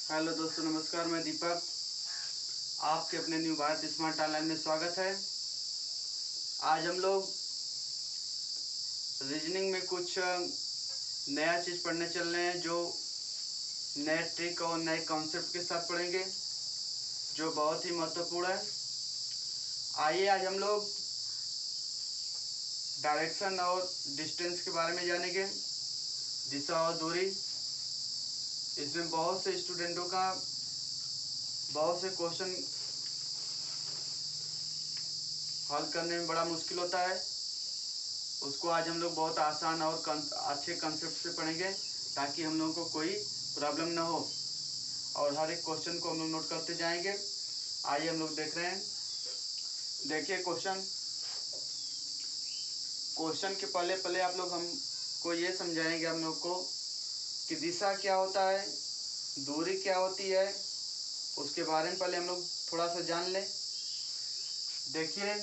Hello दोस्तों, नमस्कार। मैं दीपक, आपके अपने न्यू भारत स्मार्ट ऑनलाइन में स्वागत है। आज हम लोग रीजनिंग में कुछ नया चीज़ पढ़ने चल रहे हैं, जो नए ट्रिक और नए कॉन्सेप्ट के साथ पढ़ेंगे, जो बहुत ही महत्वपूर्ण है। आइए आज हम लोग डायरेक्शन और डिस्टेंस के बारे में जानेंगे, दिशा और दूरी। इसमें बहुत से स्टूडेंटों का बहुत से क्वेश्चन हल करने में बड़ा मुश्किल होता है। उसको आज हम लोग बहुत आसान और अच्छे कंसेप्ट से पढ़ेंगे, ताकि हम लोगों को कोई प्रॉब्लम ना हो, और हर एक क्वेश्चन को हम लोग नोट करते जाएंगे। आइए हम लोग देख रहे हैं। देखिए क्वेश्चन के पहले पहले आप लोग हमको ये समझाएंगे हम लोग को कि दिशा क्या होता है, दूरी क्या होती है, उसके बारे में पहले हम लोग थोड़ा सा जान लें। देखिए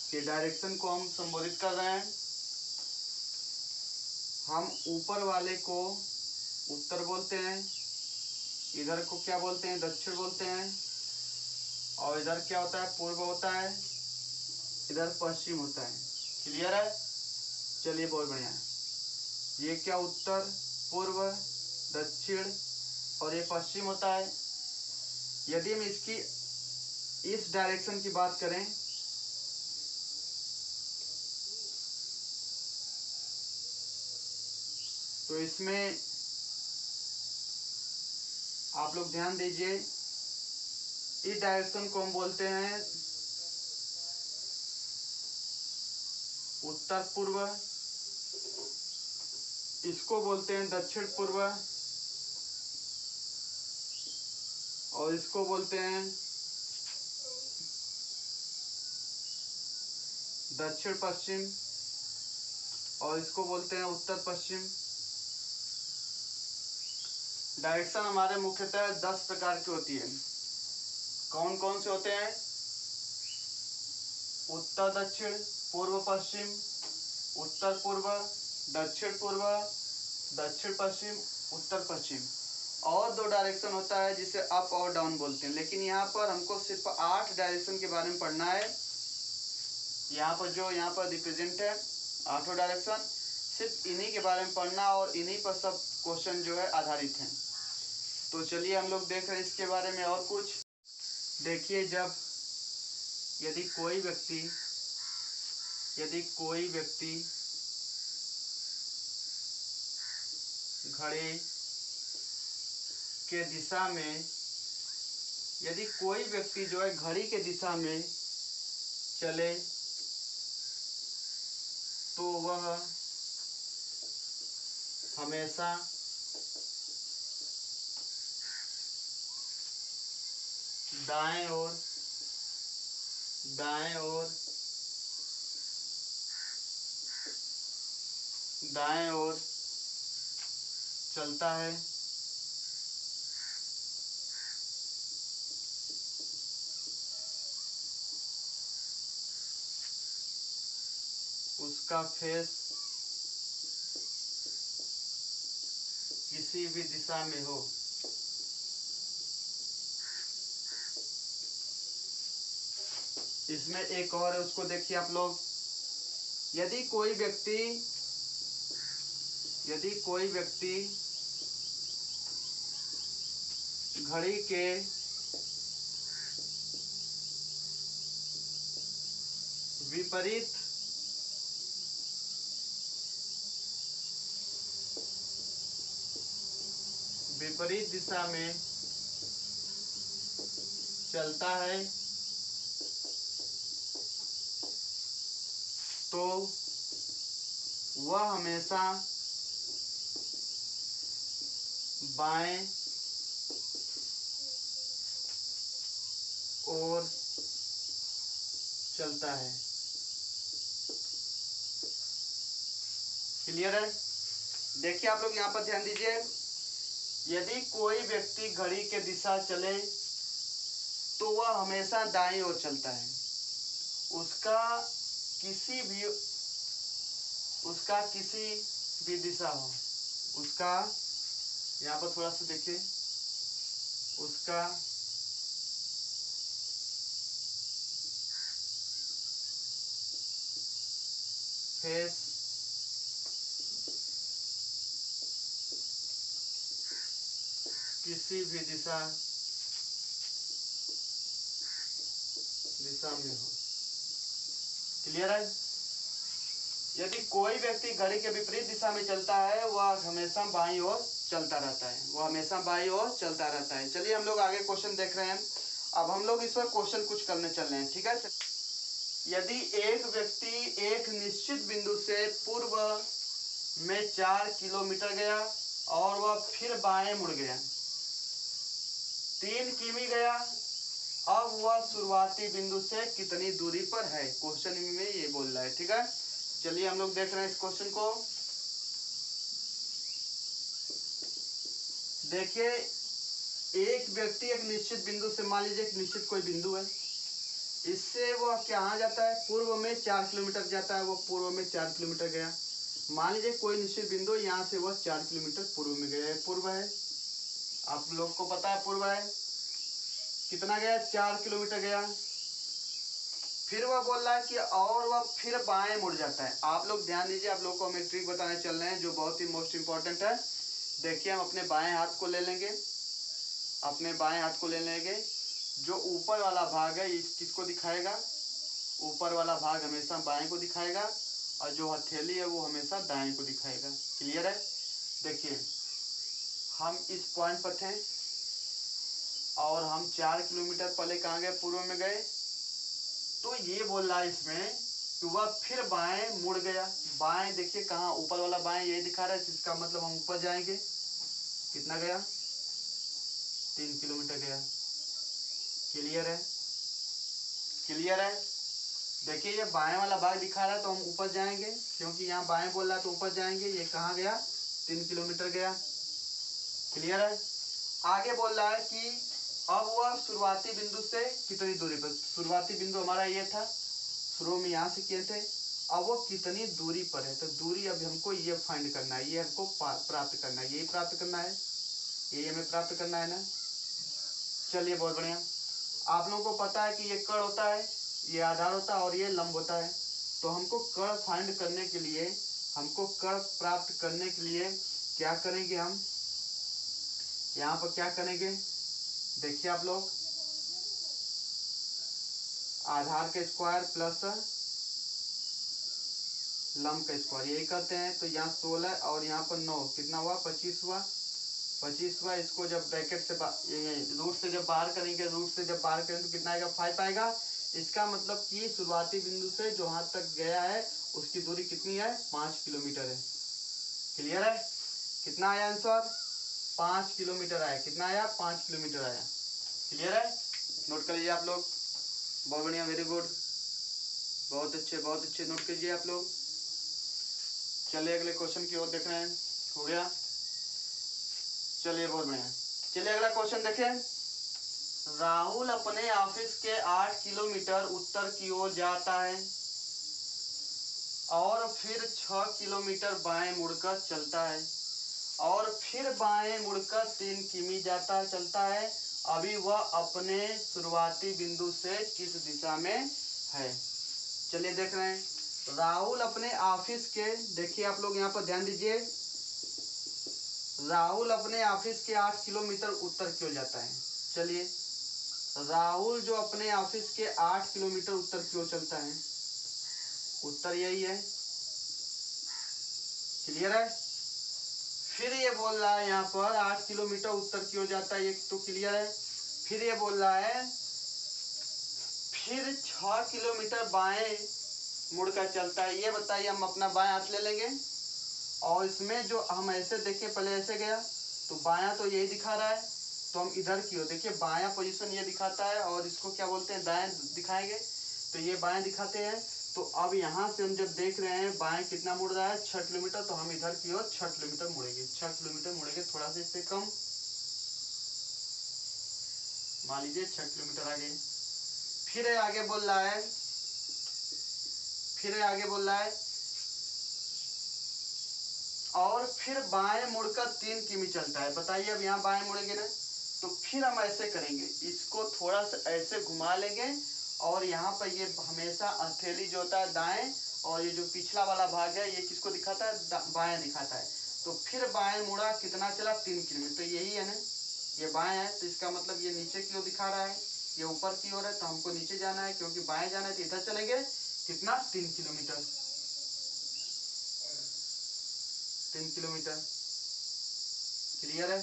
कि डायरेक्शन को हम संबोधित कर रहे हैं। हम ऊपर वाले को उत्तर बोलते हैं, इधर को क्या बोलते हैं, दक्षिण बोलते हैं, और इधर क्या होता है, पूर्व होता है, इधर पश्चिम होता है। क्लियर है? चलिए, बहुत बढ़िया है। ये क्या, उत्तर, पूर्व, दक्षिण और ये पश्चिम होता है। यदि हम इसकी इस डायरेक्शन की बात करें तो इसमें आप लोग ध्यान दीजिए, इस डायरेक्शन को हम बोलते हैं उत्तर पूर्व, इसको बोलते हैं दक्षिण पूर्व, और इसको बोलते हैं दक्षिण पश्चिम, और इसको बोलते हैं उत्तर पश्चिम। डायरेक्शन हमारे मुख्यतः 10 प्रकार की होती है। कौन कौन से होते हैं? उत्तर दक्षिण, पूर्व पश्चिम, उत्तर पूर्व, दक्षिण पूर्व, दक्षिण पश्चिम, उत्तर पश्चिम। और 2 डायरेक्शन होता है जिसे अप और डाउन बोलते हैं, लेकिन यहाँ पर हमको सिर्फ 8 डायरेक्शन के बारे में पढ़ना है। यहाँ पर रिप्रेजेंट है 8 डायरेक्शन, सिर्फ इन्हीं के बारे में पढ़ना, और इन्हीं पर सब क्वेश्चन जो है आधारित हैं। तो चलिए हम लोग देख रहे हैं इसके बारे में और कुछ। देखिए, यदि कोई व्यक्ति घड़ी के दिशा में यदि कोई व्यक्ति जो है घड़ी के दिशा में चले, तो वह हमेशा दाएं ओर चलता है। उसका फेस किसी भी दिशा में हो। इसमें एक और है, उसको देखिए आप लोग। यदि कोई व्यक्ति घड़ी के विपरीत दिशा में चलता है, तो वह हमेशा बाएं ओर चलता है। क्लियर है? देखिए आप लोग यहाँ पर ध्यान दीजिए। यदि कोई व्यक्ति घड़ी के दिशा चले, तो वह हमेशा दाईं ओर चलता है। उसका किसी भी दिशा हो उसका, यहाँ पर थोड़ा सा देखिए, उसका फेस किसी भी दिशा में हो। क्लियर है? यदि कोई व्यक्ति घड़ी के विपरीत दिशा में चलता है वह हमेशा बाईं ओर चलता रहता है, वह हमेशा बाईं ओर चलता रहता है। चलिए हम लोग आगे क्वेश्चन देख रहे हैं। अब हम लोग इस पर क्वेश्चन कुछ करने चल रहे हैं, ठीक है। यदि एक व्यक्ति एक निश्चित बिंदु से पूर्व में 4 किलोमीटर गया और वह फिर बाएं मुड़ गया, 3 किमी गया, अब वह शुरुआती बिंदु से कितनी दूरी पर है? क्वेश्चन में ये बोल रहा है, ठीक है। चलिए हम लोग देख रहे हैं इस क्वेश्चन को। देखिए, एक व्यक्ति एक निश्चित बिंदु से, मान लीजिए एक निश्चित कोई बिंदु है, इससे वह कहाँ जाता है? पूर्व में 4 किलोमीटर जाता है, वो पूर्व में 4 किलोमीटर गया। मान लीजिए कोई निश्चित बिंदु, यहाँ से वह 4 किलोमीटर पूर्व में गया है, पूर्व है, आप लोग को पता है पूर्व है, कितना गया? 4 किलोमीटर गया। फिर वह बोल रहा है कि और वह फिर बाएं मुड़ जाता है। आप लोग ध्यान दीजिए, आप लोग को हम एक ट्रिक बताने चल रहे हैं जो बहुत ही मोस्ट इंपॉर्टेंट है। देखिए, हम अपने बाएं हाथ को ले लेंगे, अपने बाएं हाथ को ले लेंगे, जो ऊपर वाला भाग है इस किसको दिखाएगा? ऊपर वाला भाग हमेशा बाएं को दिखाएगा, और जो हथेली है वो हमेशा दाएं को दिखाएगा। क्लियर है? देखिए, हम इस पॉइंट पर थे और हम 4 किलोमीटर पहले कहाँ गए? पूर्व में गए। तो ये बोल रहा है इसमें कि वह फिर बाएं मुड़ गया। बाएं देखिए कहाँ? ऊपर वाला बाएं ये दिखा रहा है, जिसका मतलब हम ऊपर जाएंगे। कितना गया? 3 किलोमीटर गया। क्लियर है? क्लियर है? देखिए, ये बाएं वाला भाग दिखा रहा है तो हम ऊपर जाएंगे, क्योंकि यहाँ बाएं बोल रहा है तो ऊपर जाएंगे। ये कहाँ गया? 3 किलोमीटर गया। क्लियर है? आगे बोल रहा है कि अब वह शुरुआती बिंदु से कितनी दूरी पर? शुरुआती बिंदु हमारा ये था, शुरू में यहाँ से किए थे, अब वो कितनी दूरी पर है? तो दूरी अब हमको ये फाइंड करना है, ये हमको प्राप्त करना है, यही प्राप्त करना है, यही हमें प्राप्त करना है ना। चलिए, बहुत बढ़िया। आप लोगों को पता है कि ये कण होता है, ये आधार होता है और ये लंब होता है। तो हमको कण फाइंड करने के लिए, हमको कण प्राप्त करने के लिए क्या करेंगे? हम यहाँ पर क्या करेंगे? देखिए आप लोग, आधार के स्क्वायर प्लस लंब का स्क्वायर, यही करते हैं। तो यहाँ 16 और यहाँ पर 9, कितना हुआ? 25 हुआ। 25 हुआ। इसको जब ब्रैकेट से रूट से जब बाहर करेंगे, रूट से जब बाहर करेंगे तो कितना आएगा? 5 आएगा। इसका मतलब कि शुरुआती बिंदु से जो वहां तक गया है उसकी दूरी कितनी है? 5 किलोमीटर है। क्लियर है? कितना आया आंसर? 5 किलोमीटर आया। कितना आया? 5 किलोमीटर आया। क्लियर है? नोट कर लीजिए आप लोग। बहुत बढ़िया, वेरी गुड, बहुत अच्छे, बहुत अच्छे। नोट कीजिए आप लोग। चलिए अगले क्वेश्चन की ओर देख रहे हैं। हो गया? चलिए, बहुत बढ़िया। चलिए अगला क्वेश्चन देखें। राहुल अपने ऑफिस के 8 किलोमीटर उत्तर की ओर जाता है और फिर 6 किलोमीटर बाएं मुड़कर चलता है और फिर बाएं मुड़कर 3 किमी चलता है। अभी वह अपने शुरुआती बिंदु से किस दिशा में है? चलिए देख रहे हैं। राहुल अपने ऑफिस के, देखिए आप लोग यहाँ पर ध्यान दीजिए, राहुल अपने ऑफिस के 8 किलोमीटर उत्तर की ओर जाता है। चलिए, राहुल जो अपने ऑफिस के 8 किलोमीटर उत्तर की ओर चलता है, उत्तर यही है। क्लियर है? फिर ये बोल रहा है यहाँ पर 8 किलोमीटर उत्तर की ओर जाता है, एक तो क्लियर है। फिर ये बोल रहा है फिर 6 किलोमीटर बाएं मुड़कर चलता है। ये बताइए, हम अपना बाएं हाथ ले लेंगे और इसमें जो हम ऐसे देखें, पहले ऐसे गया तो बायां तो यही दिखा रहा है, तो हम इधर की ओर देखिए, बायां पोजीशन ये दिखाता है और इसको क्या बोलते हैं? दाएं दिखाएंगे, तो ये बाएं दिखाते हैं। तो अब यहाँ से हम जब देख रहे हैं बाएं कितना मुड़ रहा है? 6 किलोमीटर, तो हम इधर की ओर 6 किलोमीटर मुड़ेंगे। 6 किलोमीटर मुड़ेंगे, थोड़ा सा इससे कम, मान लीजिए 6 किलोमीटर आगे। फिर आगे बोल रहा है, फिर आगे बोल रहा है और फिर बाएं मुड़कर 3 किमी चलता है। बताइए अब यहाँ बाएं मुड़ेंगे ना, तो फिर हम ऐसे करेंगे, इसको थोड़ा सा ऐसे घुमा लेंगे और यहाँ पर ये हमेशा हथेली जो होता है दाएं, और ये जो पिछला वाला भाग है ये किसको दिखाता है, बाएं दिखाता है। तो फिर बाएं मुड़ा, कितना चला, 3 किलोमीटर। तो यही है ना, ये बाएं है, तो इसका मतलब ये नीचे की ओर दिखा रहा है, ये ऊपर की ओर है, तो हमको नीचे जाना है, क्योंकि बाएं जाना है तो इधर चलेंगे। कितना, 3 किलोमीटर, 3 किलोमीटर। क्लियर है।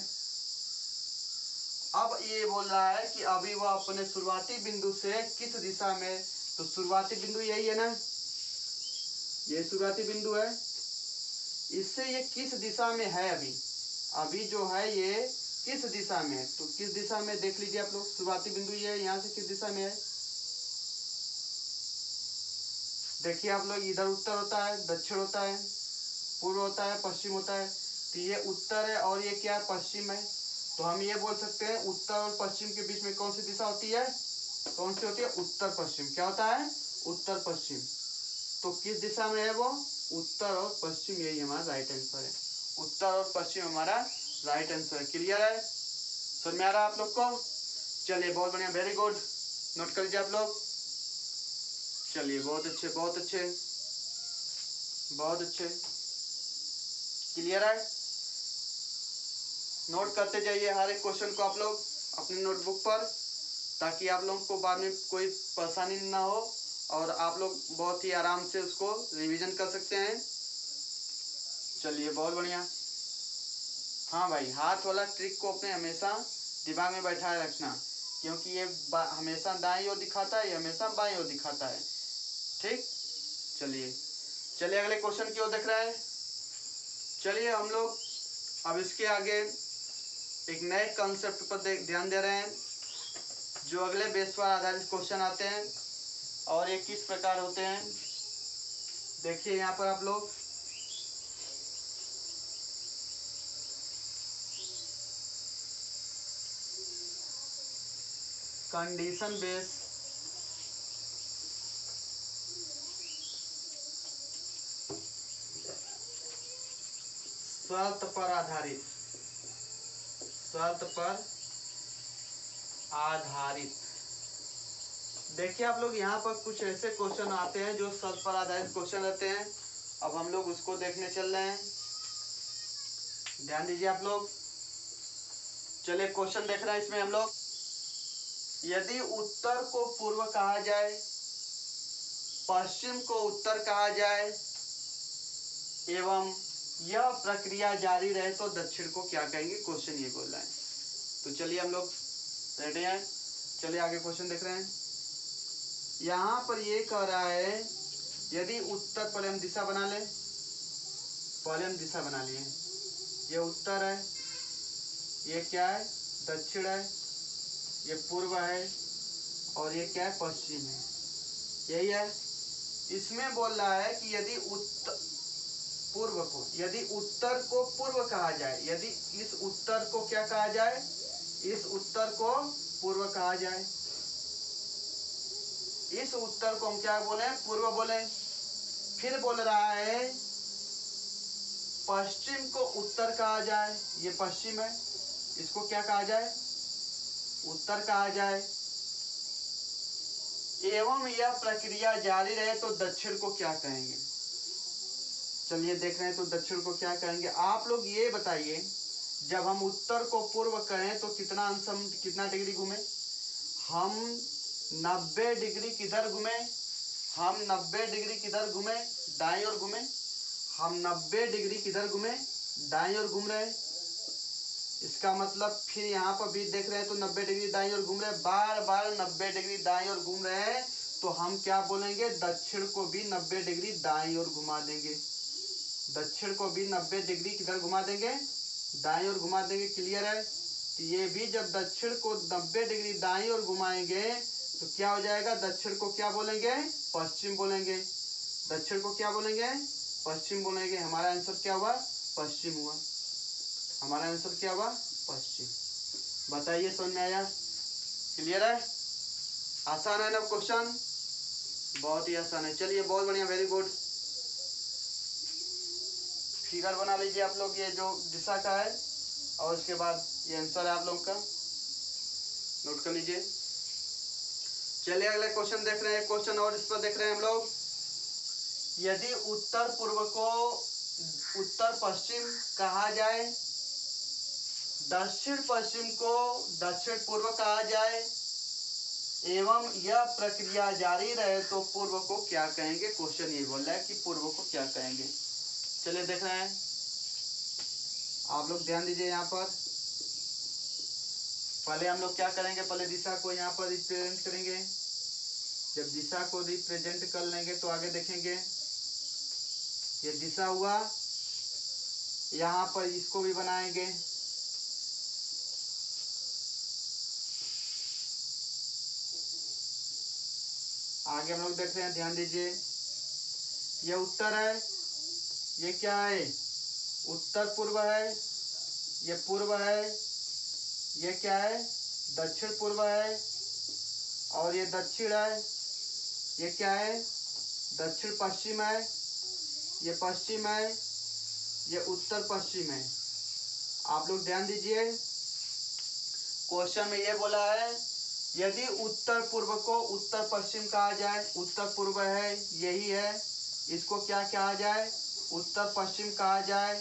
अब ये बोल रहा है कि अभी वह अपने शुरुआती बिंदु से किस दिशा में, तो शुरुआती बिंदु यही है ना, ये शुरुआती बिंदु है, इससे ये किस दिशा में है, अभी जो है ये किस दिशा में है, तो किस दिशा में देख लीजिए आप लोग, शुरुआती बिंदु ये है, यहाँ से किस दिशा में है, देखिए आप लोग, इधर उत्तर होता है, दक्षिण होता है, पूर्व होता है, पश्चिम होता है, तो ये उत्तर है और ये क्या है, पश्चिम है। तो हम ये बोल सकते हैं उत्तर और पश्चिम के बीच में कौन सी दिशा होती है, कौन सी होती है, उत्तर पश्चिम। क्या होता है, उत्तर पश्चिम। तो किस दिशा में है वो, उत्तर और पश्चिम, यही हमारा राइट आंसर है, उत्तर और पश्चिम हमारा राइट आंसर है। क्लियर है, समझ में आ रहा है आप लोग को। चलिए बहुत बढ़िया, वेरी गुड, नोट कर लीजिए आप लोग। चलिए बहुत अच्छे, बहुत अच्छे, बहुत अच्छे। क्लियर है, नोट करते जाइए हर एक क्वेश्चन को आप लोग अपनी नोटबुक पर, ताकि आप लोगों को बाद में कोई परेशानी ना हो और आप लोग बहुत ही आराम से उसको रिवीजन कर सकते हैं। चलिए बहुत बढ़िया। हाँ भाई, हाथ वाला ट्रिक को अपने हमेशा दिमाग में बैठाए रखना, क्योंकि ये हमेशा दाईं ओर दिखाता है, ये हमेशा बाईं ओर दिखाता है। ठीक, चलिए चलिए अगले क्वेश्चन की ओर देख रहे हैं। चलिए हम लोग अब इसके आगे एक नए कॉन्सेप्ट पर ध्यान दे रहे हैं, जो अगले बेस पर आधारित क्वेश्चन आते हैं और ये किस प्रकार होते हैं। देखिए यहाँ पर आप लोग, कंडीशन बेस, शर्त पर आधारित, शर्त पर आधारित। देखिए आप लोग, यहाँ पर कुछ ऐसे क्वेश्चन आते हैं जो शर्त पर आधारित क्वेश्चन रहते हैं। अब हम लोग उसको देखने चल रहे हैं, ध्यान दीजिए आप लोग। चलिए क्वेश्चन देख रहे हैं इसमें हम लोग, यदि उत्तर को पूर्व कहा जाए, पश्चिम को उत्तर कहा जाए एवं यह प्रक्रिया जारी रहे तो दक्षिण को क्या कहेंगे, क्वेश्चन ये बोल रहा है। तो चलिए हम लोग रेडी हैं, चलिए आगे क्वेश्चन देख रहे हैं। यहाँ पर ये कह रहा है, यदि उत्तर, पहले हम दिशा बना लें, पहले हम दिशा बना लिए, ये उत्तर है, ये क्या है, दक्षिण है, ये पूर्व है और ये क्या है, पश्चिम है, यही है। इसमें बोल रहा है कि यदि पूर्व को, यदि उत्तर को पूर्व कहा जाए, यदि इस उत्तर को क्या कहा जाए, इस उत्तर को पूर्व कहा जाए, इस उत्तर को हम क्या बोले, पूर्व बोले। फिर बोल रहा है पश्चिम को उत्तर कहा जाए, ये पश्चिम है, इसको क्या कहा जाए, उत्तर कहा जाए, एवं यह प्रक्रिया जारी रहे तो दक्षिण को क्या कहेंगे। चलिए देख रहे हैं, तो दक्षिण को क्या कहेंगे। आप लोग ये बताइए, जब हम उत्तर को पूर्व करें तो कितना अंश, कितना डिग्री घूमे, हम 90 डिग्री किधर घूमे, हम 90 डिग्री किधर घूमे, दाईं ओर घूमे, हम 90 डिग्री किधर घूमे, दाईं ओर घूम रहे। इसका मतलब फिर यहाँ पर भी देख रहे हैं तो 90 डिग्री दाईं ओर घूम रहे, बार बार 90 डिग्री दाईं ओर घूम रहे हैं, तो हम क्या बोलेंगे, दक्षिण को भी 90 डिग्री दाईं ओर घुमा देंगे, दक्षिण को भी 90 डिग्री किधर घुमा देंगे, दाईं ओर घुमा देंगे। क्लियर है, तो ये भी जब दक्षिण को 90 डिग्री दाईं ओर घुमाएंगे तो क्या हो जाएगा, दक्षिण को क्या बोलेंगे, पश्चिम बोलेंगे, दक्षिण को क्या बोलेंगे, पश्चिम बोलेंगे। हमारा आंसर क्या हुआ, पश्चिम हुआ, हमारा आंसर क्या हुआ, पश्चिम। बताइए समझ में आया, क्लियर है, आसान है ना क्वेश्चन, बहुत ही आसान है। चलिए बहुत बढ़िया, वेरी गुड। फिगर बना लीजिए आप लोग, ये जो दिशा का है, और उसके बाद ये आंसर है आप लोग का, नोट कर लीजिए। चलिए अगले क्वेश्चन देख रहे हैं, क्वेश्चन और इस पर देख रहे हैं हम लोग। यदि उत्तर पूर्व को उत्तर पश्चिम कहा जाए, दक्षिण पश्चिम को दक्षिण पूर्व कहा जाए, एवं यह प्रक्रिया जारी रहे तो पूर्व को क्या कहेंगे? क्वेश्चन ये बोल रहा है कि पूर्व को क्या कहेंगे। चलिए देख रहे हैं, आप लोग ध्यान दीजिए यहाँ पर। पहले हम लोग क्या करेंगे, पहले दिशा को यहाँ पर रिप्रेजेंट करेंगे। जब दिशा को रिप्रेजेंट कर लेंगे तो आगे देखेंगे, ये दिशा हुआ, यहाँ पर इसको भी बनाएंगे। आगे हम लोग देख रहे हैं, ध्यान दीजिए, ये उत्तर है, ये क्या है, उत्तर पूर्व है, ये पूर्व है, ये क्या है, दक्षिण पूर्व है, और ये दक्षिण है, ये क्या है, दक्षिण पश्चिम है, ये पश्चिम है, ये उत्तर पश्चिम है। आप लोग ध्यान दीजिए, क्वेश्चन में ये बोला है यदि उत्तर पूर्व को उत्तर पश्चिम कहा जाए, उत्तर पूर्व है यही है, इसको क्या कहा जाए, उत्तर पश्चिम कहा जाए,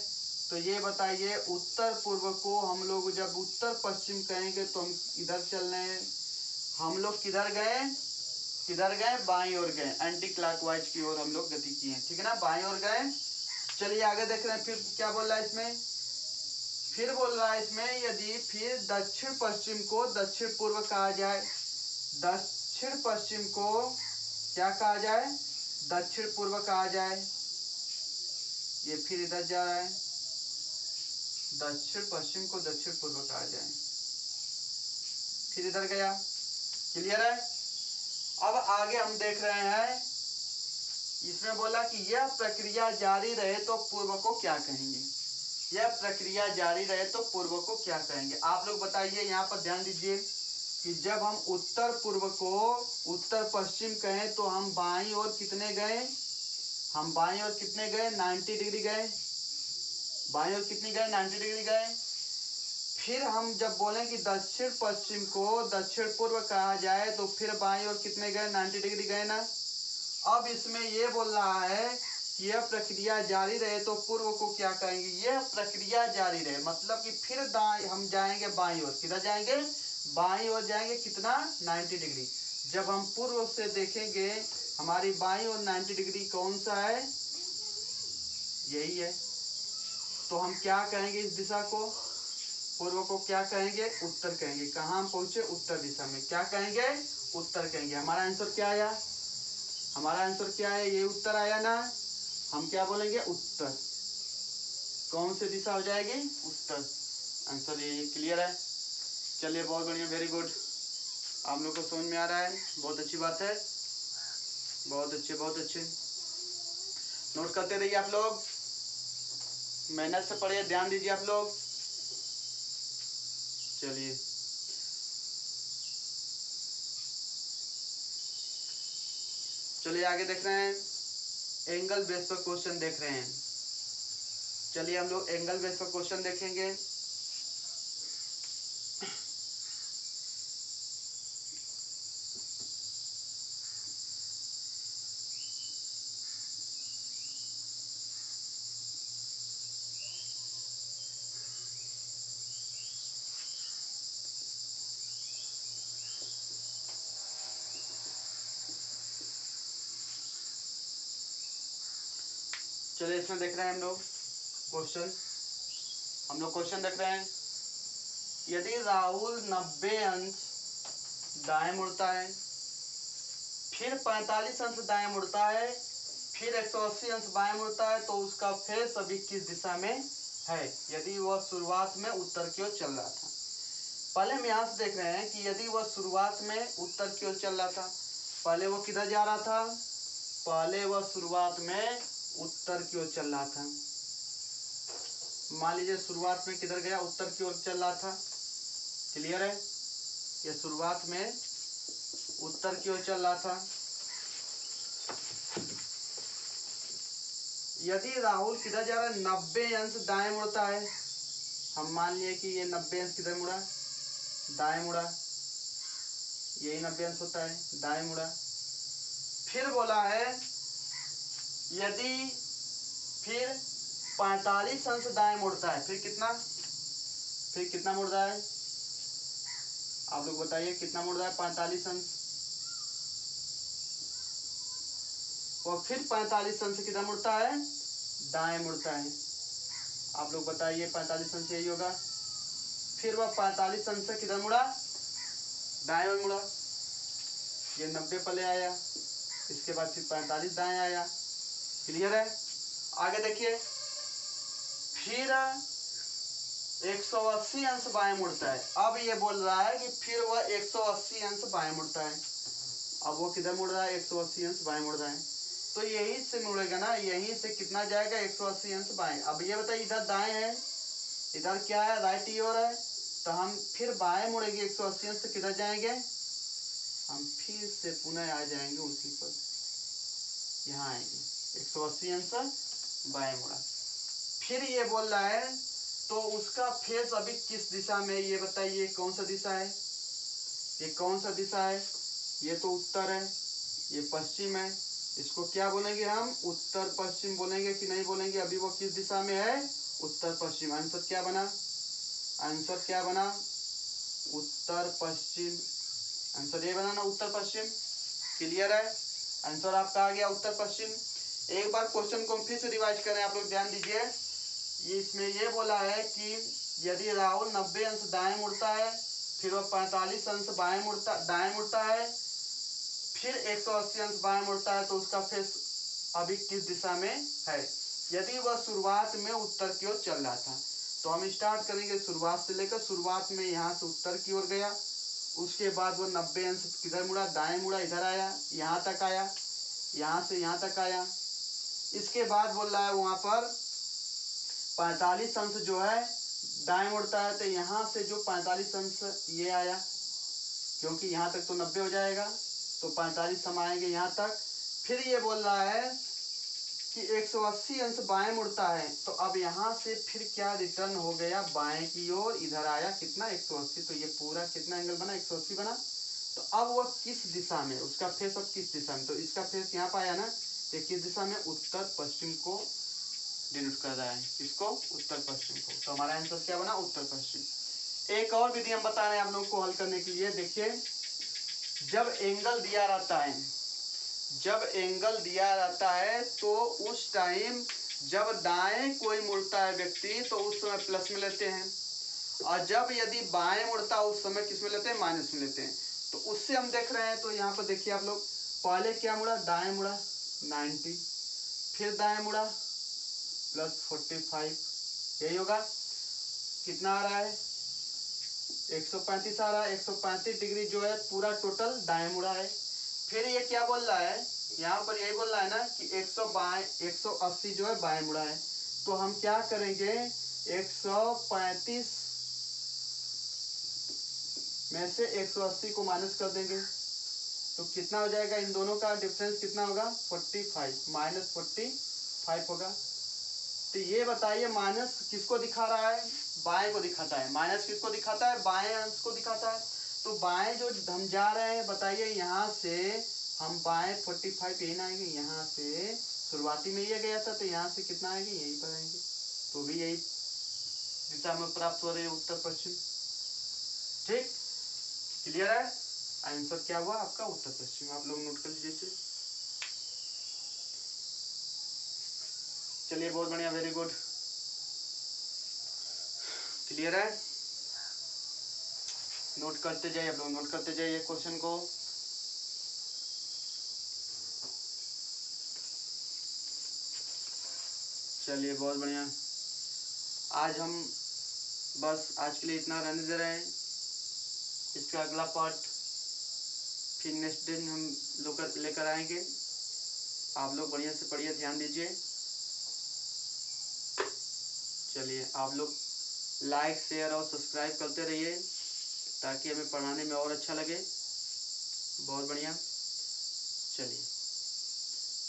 तो ये बताइए उत्तर पूर्व को हम लोग जब उत्तर पश्चिम कहेंगे तो हम इधर चल रहे हैं, हम लोग किधर गए, किधर गए, बाईं ओर गए, एंटी क्लॉकवाइज की ओर हम लोग गति किए, ठीक है ना, बाईं ओर गए। चलिए आगे देख रहे हैं, फिर क्या बोल रहा है इसमें, फिर बोल रहा है इसमें यदि फिर दक्षिण पश्चिम को दक्षिण पूर्व कहा जाए, दक्षिण पश्चिम को क्या कहा जाए, दक्षिण पूर्व कहा जाए, ये फिर इधर जा रहा है, दक्षिण पश्चिम को दक्षिण पूर्व कहा जाए, फिर इधर गया, क्लियर है। अब आगे हम देख रहे हैं, इसमें बोला कि यह प्रक्रिया जारी रहे तो पूर्व को क्या कहेंगे, यह प्रक्रिया जारी रहे तो पूर्व को क्या कहेंगे। आप लोग बताइए, यहाँ पर ध्यान दीजिए कि जब हम उत्तर पूर्व को उत्तर पश्चिम कहें तो हम बाईं ओर कितने गए, हम बाईं ओर कितने गए, 90 डिग्री गए, बाईं ओर कितनी गए, 90 डिग्री गए। फिर हम जब बोलें कि दक्षिण पश्चिम को दक्षिण पूर्व कहा जाए तो फिर बाईं ओर कितने गए, 90 डिग्री गए ना। अब इसमें ये बोल रहा है यह प्रक्रिया जारी रहे तो पूर्व को क्या कहेंगे, यह प्रक्रिया जारी रहे मतलब कि फिर हम जाएंगे बाईं ओर, किधर जाएंगे, बाईं ओर जाएंगे, कितना, 90 डिग्री। जब हम पूर्व से देखेंगे हमारी बाईं ओर 90 डिग्री कौन सा है, यही है, तो हम क्या कहेंगे, इस दिशा को, पूर्व को क्या कहेंगे, उत्तर कहेंगे। कहाँ हम पहुंचे, उत्तर दिशा में, क्या कहेंगे, उत्तर कहेंगे। हमारा आंसर क्या आया, हमारा आंसर क्या है, ये उत्तर आया ना, हम क्या बोलेंगे, उत्तर। कौन सी दिशा हो जाएगी, उत्तर, आंसर ये क्लियर है। चलिए बहुत बढ़िया, वेरी गुड, आप लोग को समझ में आ रहा है, बहुत अच्छी बात है, बहुत अच्छे बहुत अच्छे। नोट करते रहिए आप लोग, मेहनत से पढ़िए, ध्यान दीजिए आप लोग। चलिए चलिए आगे देख रहे हैं, एंगल बेस पर क्वेश्चन देख रहे हैं। चलिए हम लोग एंगल बेस पर क्वेश्चन देखेंगे। चलिए इसमें देख रहे हैं हम लोग क्वेश्चन, हम लोग क्वेश्चन देख रहे हैं। यदि राहुल 90 अंश दाएं मुड़ता है, फिर 45 अंश दाएं मुड़ता है, फिर 180 अंश बाएं मुड़ता है, तो उसका फेस अभी किस दिशा में है, यदि वह शुरुआत में उत्तर की ओर चल रहा था। पहले हम यहाँ से देख रहे हैं कि यदि वह शुरुआत में उत्तर की ओर चल रहा था, पहले वो किधर जा रहा था, पहले वह शुरुआत में उत्तर की ओर चल रहा था। मान लीजिए शुरुआत में किधर गया, उत्तर की ओर चल रहा था, क्लियर है, ये शुरुआत में उत्तर की ओर चल रहा था। यदि राहुल किधर जा रहा है, 90 अंश दाएं मुड़ता है। हम मान लिए कि ये 90 अंश किधर मुड़ा, दाएं मुड़ा, यही 90 अंश होता है, दाएं मुड़ा। फिर बोला है यदि फिर 45 अंश दाएं मुड़ता है, फिर कितना मुड़ रहा है, आप लोग बताइए कितना मुड़ रहा है, 45 अंश। और फिर 45 अंश किधर मुड़ता है, दाएं मुड़ता है। आप लोग बताइए 45 अंश यही होगा। फिर वह 45 अंश से किधर मुड़ा, दाएं में मुड़ा। ये 90 पहले आया, इसके बाद फिर 45 दाएं आया। क्लियर है। आगे देखिए, फिर 180 अंश बाएं मुड़ता है। अब ये बोल रहा है कि फिर वह 180 अंश बाएं मुड़ता है। अब वो किधर मुड़ रहा है, 180 अंश बाएं मुड़ रहा है। तो यही से मुड़ेगा ना, यहीं से कितना जाएगा, 180 अंश बाएं। अब ये बताइए इधर दाएं है, इधर क्या है, राइट की ओर है, तो हम फिर बाएं मुड़ेंगे 180 अंश से किधर जाएंगे, हम फिर से पुनः आ जाएंगे उसी पर, यहाँ आएंगे 180 अंश बाएं मुड़ा। फिर ये बोल रहा है तो उसका फेस अभी किस दिशा में, ये बताइए कौन सा दिशा है, ये कौन सा दिशा है, ये तो उत्तर है, ये पश्चिम है। इसको क्या बोलेंगे हम, उत्तर पश्चिम बोलेंगे कि नहीं बोलेंगे। अभी वो किस दिशा में है, उत्तर पश्चिम। आंसर क्या बना, आंसर क्या बना, उत्तर पश्चिम। आंसर ये बना ना, उत्तर पश्चिम। क्लियर है, आंसर आपका आ गया उत्तर पश्चिम। एक बार क्वेश्चन को फिर से रिवाइज करें, आप लोग ध्यान दीजिए। इसमें ये बोला है कि यदि राहुल 90 अंश दाएं मुड़ता है, फिर वह 45 अंश दाएं मुड़ता है, फिर 180 अंश बाएं मुड़ता है, तो उसका फेस अभी किस दिशा में है। यदि वह शुरुआत में उत्तर की ओर चल रहा था, तो हम स्टार्ट करेंगे शुरुआत से लेकर। शुरुआत में यहाँ से उत्तर की ओर गया, उसके बाद वो 90 अंश किधर मुड़ा, दाएं मुड़ा, इधर आया, यहाँ तक आया, यहाँ से यहाँ तक आया। इसके बाद बोल रहा है वहां पर 45 अंश जो है दाएं मुड़ता है, तो यहाँ से जो 45 अंश ये आया, क्योंकि यहाँ तक तो 90 हो जाएगा, तो 45 हम आएंगे यहाँ तक। फिर ये बोल रहा है कि 180 अंश बाएं मुड़ता है, तो अब यहाँ से फिर क्या रिटर्न हो गया बाएं की ओर, इधर आया कितना, 180। तो ये पूरा कितना एंगल बना, 180 बना। तो अब वह किस दिशा में, उसका फेस अब किस दिशा में, तो इसका फेस यहाँ पर आया ना, तो किस दिशा में, उत्तर पश्चिम को डिनोट कर रहा है, किसको, उत्तर पश्चिम को। तो हमारा आंसर क्या बना, उत्तर पश्चिम। एक और विधि हम बता रहे हैं आप लोगों को हल करने के लिए। देखिए, जब एंगल दिया रहता है तो उस टाइम जब दाएं कोई मुड़ता है व्यक्ति, तो उस समय प्लस में लेते हैं, और जब यदि बाएं मुड़ता है उस समय किस में लेते हैं, माइनस में लेते हैं। तो उससे हम देख रहे हैं, तो यहाँ पर देखिए आप लोग, पहले क्या मुड़ा, दाएं मुड़ा 90, फिर दाएं मुड़ा प्लस 45, यही होगा। कितना आ रहा है, 135 आ रहा है। 135 डिग्री जो है पूरा टोटल दाएं मुड़ा है। फिर ये क्या बोल रहा है, यहाँ पर यही बोल रहा है ना कि 180 जो है बाएं मुड़ा है। तो हम क्या करेंगे, 135 में से 180 को माइनस कर देंगे, तो कितना हो जाएगा, इन दोनों का डिफरेंस कितना होगा, 45, माइनस 45 होगा। तो ये बताइए माइनस किसको दिखा रहा है, बाएं को दिखाता है। माइनस किसको दिखाता है, बाएं अंश को दिखाता है। तो बाएं जो हम जा रहे हैं, बताइए यहाँ से हम बाएं 45 यही ना आएंगे, यहाँ से शुरुआती में ये गया था, तो यहाँ से कितना आएंगे, यहीं पर आएंगे, तो भी यही दिशा में प्राप्त हो रही है, उत्तर पश्चिम। ठीक, क्लियर है। आंसर क्या हुआ आपका, उत्तर पश्चिम। आप लोग नोट कर लीजिए। चलिए, बहुत बढ़िया, वेरी गुड, क्लियर है। नोट करते जाइए, आप लोग नोट करते जाइए क्वेश्चन को। चलिए, बहुत बढ़िया। आज हम बस आज के लिए इतना रहने दे रहे हैं। इसका अगला पार्ट फिर नेक्स्ट दिन हम लोग लेकर आएंगे। आप लोग बढ़िया से पढ़िए, ध्यान दीजिए। चलिए, आप लोग लाइक, शेयर और सब्सक्राइब करते रहिए, ताकि हमें पढ़ाने में और अच्छा लगे। बहुत बढ़िया। चलिए,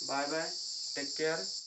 बाय बाय, टेक केयर।